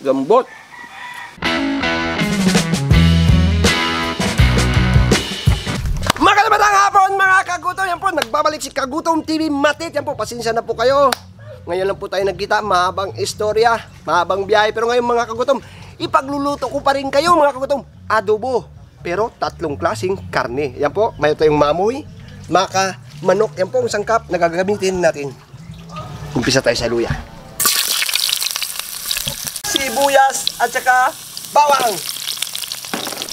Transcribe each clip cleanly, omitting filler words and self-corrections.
Gambot. Magandang hapon mga kagutom. Yan po, nagbabalik si Kagutom TV Matit. Yan po, pasensya na po kayo. Ngayon lang po tayo nagkita. Mahabang istorya, mahabang biyahe. Pero ngayon mga kagutom, ipagluluto ko pa rin kayo mga kagutom. Adobo, pero 3 klaseng karne. Yan po, may tayong mamoy, maka, manok. Yan po ang sangkap na gagamitin natin. Umpisa tayo sa luya, sibuyas at saka bawang.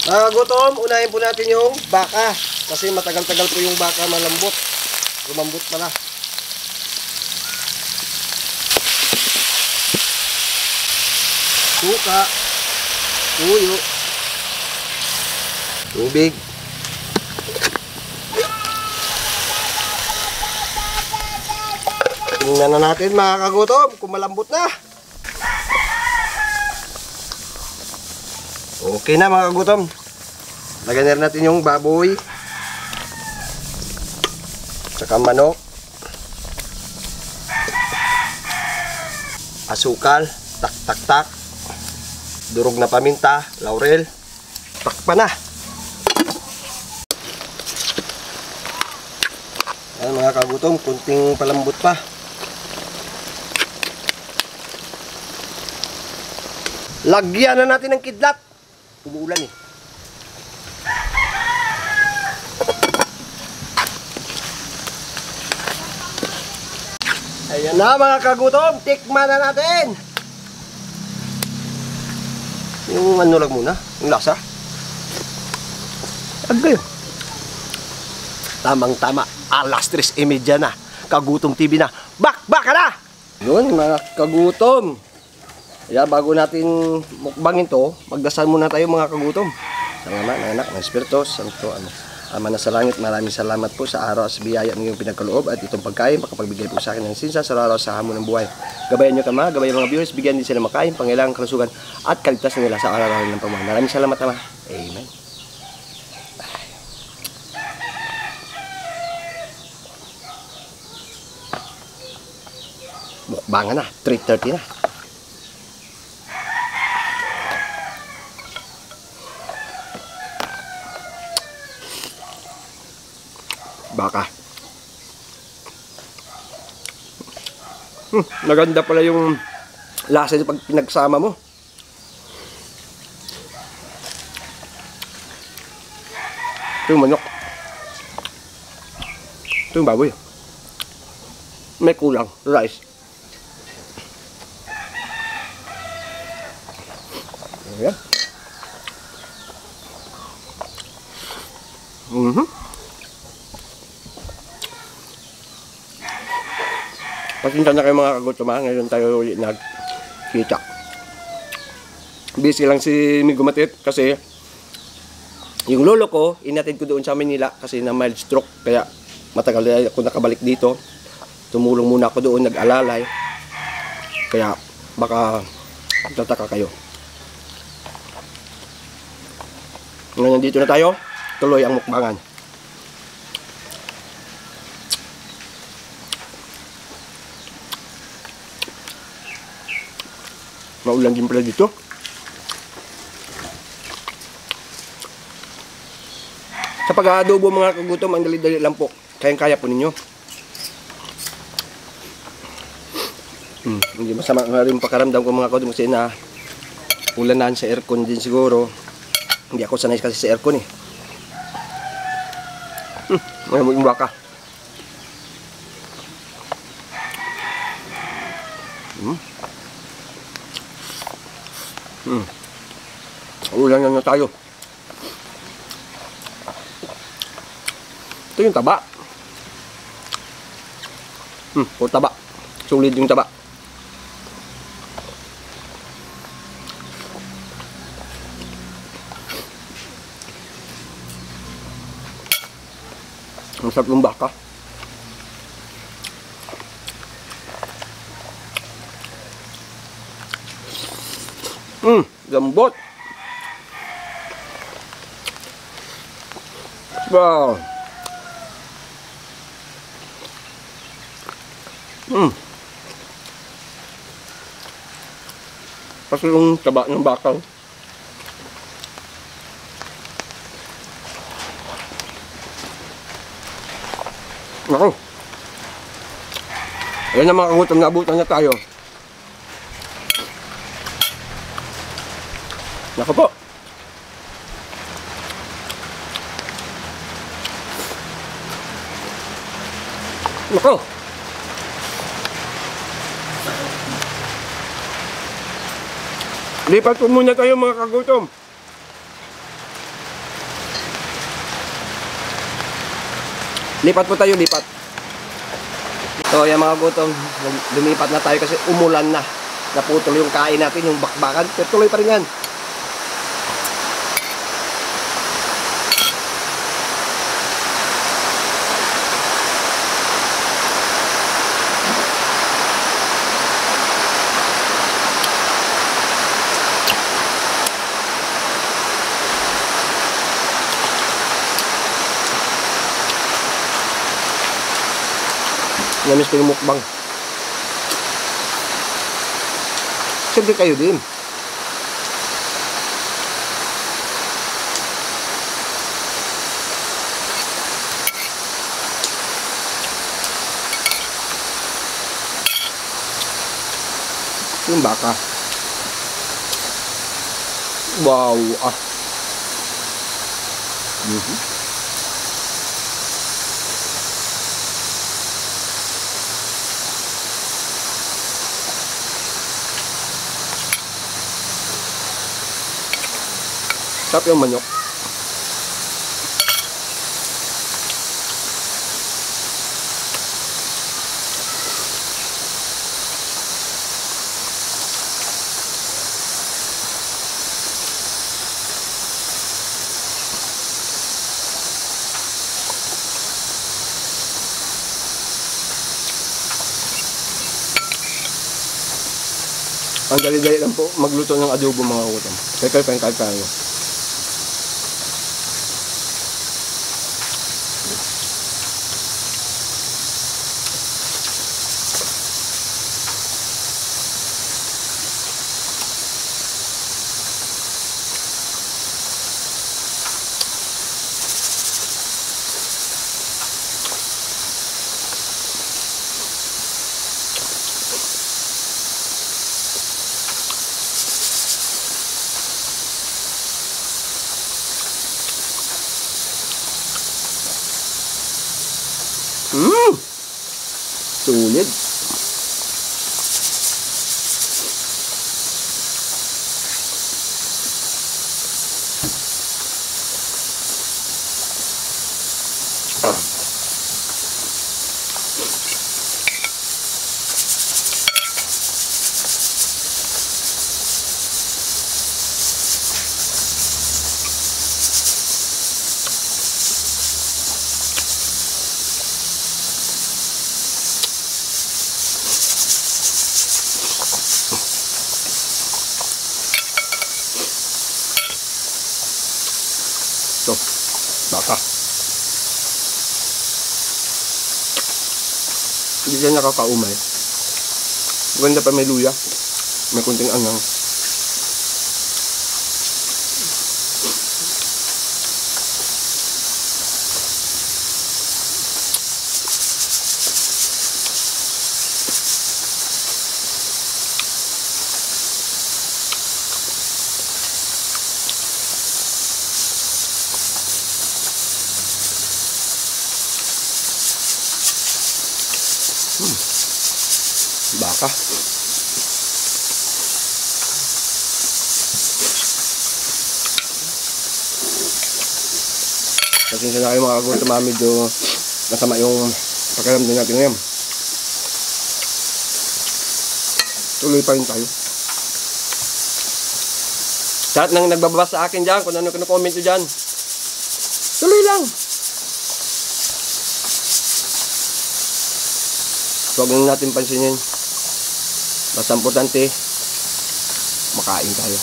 Mga kagutom, unahin po natin yung baka. Kasi matagal-tagal po yung baka malambot. Lumambot pala. Suka, tuyo, tubig. Tingnan na natin mga kagutom kung malambot na. Okay na mga kagutom. Lagyan na natin yung baboy, saka manok, asukal, tak, durog na paminta, laurel. Takpan na. Ayan mga kagutom, kunting palambot pa. Lagyan na natin ng kidlat. Umuulan eh. Ayan na mga kagutom, tikman na natin. Yung ano lang muna, yung lasa. Agay. Tamang-tama, alas 3:30 na. Kagutom TV na. Baka na! Yun mga kagutom. Kaya bago natin mukbangin to, magdasal muna tayo mga kagutom. Sa Ama, ng Anak, ng Espiritu Santo. Ama na sa langit, maraming salamat po sa araw sa biyaya ng iyong pinagkaloob at itong pagkain, makapagbigay po sa akin ng sinsa sa araw sa hamon ng buhay. Gabayan nyo kama, gabayan mga viewers, bigyan din sila makain, pangailangan, kalusugan at kaligtasan nila sa araw-araw ng pamahal. Maraming salamat Ama. Amen. Mukbangan na, 3:30 na. Baka. Naganda pala yung lasa niya pag pinagsama mo. Ito yung manok. Ito yung baboy. May kulang. Rice. Ayan. Pasensya na kayo mga kagutom ha. Ngayon tayo nagkita. Busy lang si Migo Matit kasi yung lolo ko, inatid ko doon sa Manila kasi na mild stroke. Kaya matagal na ako nakabalik dito. Tumulong muna ako doon, nag-alalay. Kaya baka tataka kayo. Ngayon dito na tayo, tuloy ang mukbangan. Maulan din pala dito. Sa pag-aadobo mga kagutom, ang dali-dali lang po. Kayang-kaya po ninyo. Hindi masama nga rin pakaramdam ko mga kagutom kasi na ulanan sa aircon din siguro. Hindi ako sanay kasi sa aircon eh. May yung baka. Ulan na tayo. Ito yung taba. Puro taba. Sulit yung taba. Ang sarap ng baka. Gambot. Wow. Kasi yung taba ng bakaw. Naku. Ayan na mga kagutom, naabutan na tayo. Naku po. Naku. Lipat po muna tayo mga kagutom. Lipat po tayo, lipat. So yan mga gutom, lumipat na tayo kasi umulan na. Naputol yung kain natin, yung bakbakan. Pero tuloy pa rin yan. Namiss ko yung mukbang. Siyempre kayo din. Yung baka. Wow, ah. Sarap yung manok. Ang dali-dali lang po magluto ng adobo mga kagutom. Kaya tayo. Sulit. Ito, baka. Hindi siya nakakaumay. Maganda pa may luya. May kunting angang. Baka. Pasensya na kayo mga kagutom, medyo masama yung pakiramdam natin ngayon. Tuloy pa rin tayo. Sa lahat ng nagbabasa sa akin dyan, kung ano comment nyo dyan, tuloy lang. Huwag lang natin pansinin. Basta importante, makain tayo.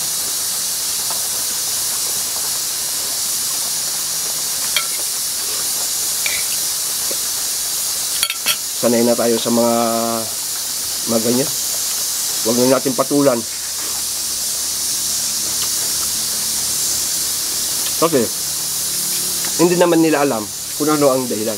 Sanay na tayo sa mga ganyan. Huwag lang natin patulan. Kasi, hindi naman nila alam kung ano ang dahilan.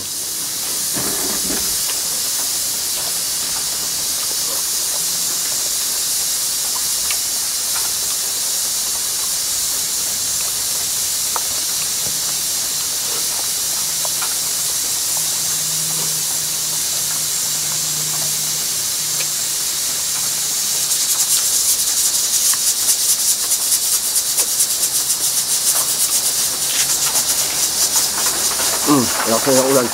Laki ng ulan.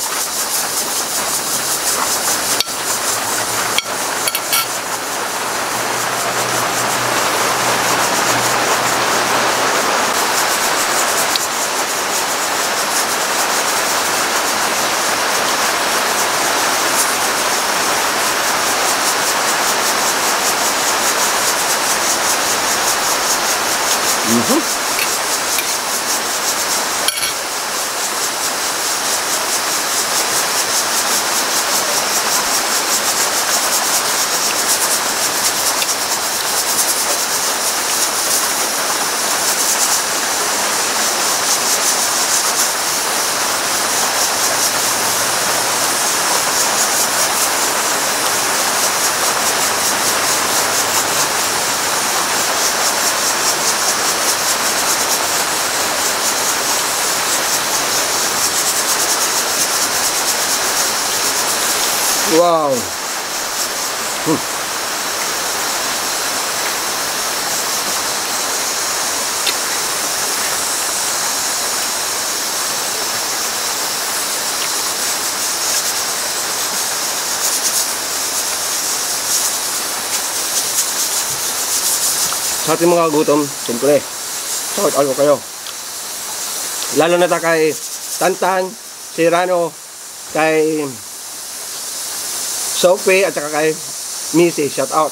Wow. Sa ating mga gutom, siyempre, shout out ko kayo. Lalo na kay Tantan, Serrano, kay Sophie, at saka kay Missy, shout out.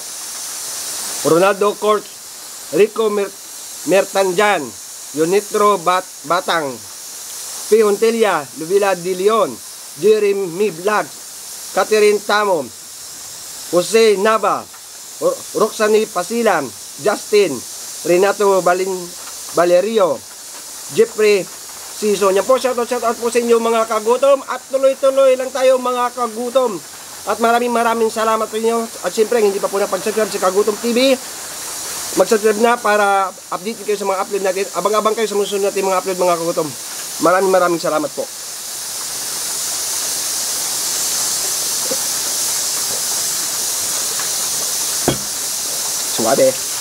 Ronaldo Court, Rico Mertanjan, Yonitro Batang, P. Hontelia, Luvila De Leon, Jeremy Vlog, Catherine Tamo, Jose Nava, Roxany Pasilan, Justin, Renato Valerio, Jeffrey Season. Yan po, shout out po sa inyo mga kagutom. At tuloy-tuloy lang tayo mga kagutom. At maraming salamat po inyo. At siyempre, hindi pa po napag-subscribe sa Kagutom TV, mag-subscribe na para update kayo sa mga upload natin. Abang-abang kayo sa musunod natin mga upload mga kagutom. Maraming salamat po. Suwabe.